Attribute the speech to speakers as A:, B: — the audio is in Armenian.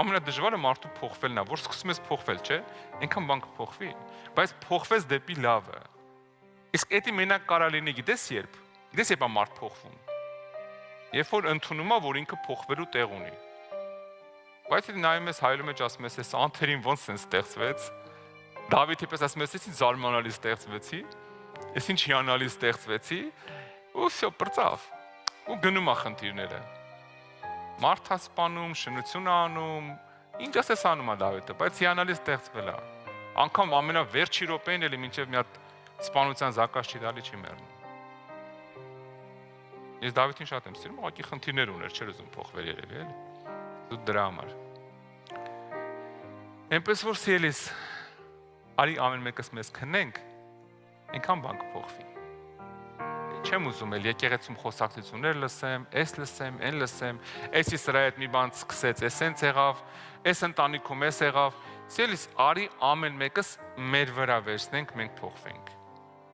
A: ամենադժվարը մարդու փոխվելն է, որ սկսում ես փոխվել, չէ՞։ Այնքան բան կփոխվի, բայց փոխվես դեպի լավը։ Իսկ դա մենակ կարա լինի, գիտես երբ։ Գիտես երբ է մարդ փոխվում։ Երբ որ ընդունում է, որ ինքը փոխվելու տեղ ունի։ Բայց եթե նայում ես հայելու մեջ ասում ես, այս անթերին ոնց են ստեղծվեց, Դավիթի պես ասում ես, ինչ զարմանալի ստեղծվեցի, ես ինչ հիանալի ստեղծվեցի, ու всё բրծավ։ Ու գնում է խնդիրները։ Մարդը սպանում, շնություն անում, ինչ ասես անում է Դավիթը, բայց հիանալի ստեղծվել է։ Անկամ ամենավերջի րոպեին էլի մինչև մի հատ սպանության զակաս չի տալի չի մեռնում։ Ես Դավիթին շատ եմ սիրում, ուղղակի խնդիրներ ուներ, չէր ուզում փոխվել երևի, էլի։ Դու դրա համար։ Այնպես որ սիրելիս, արի ամեն մեկս մեզ քնենք, այնքան բան կփոխվի։ Չեմ ուզում էլ եկեղեցում խոսակցություններ լսեմ, այս լսեմ, այն լսեմ, էսի սրա հետ մի բան սկսեց, էս հենց եղավ, էս ընտանիքում էս եղավ։ Սիրելիս, արի ամեն մեկս մեր վրա վերցնենք, մենք փոխվենք։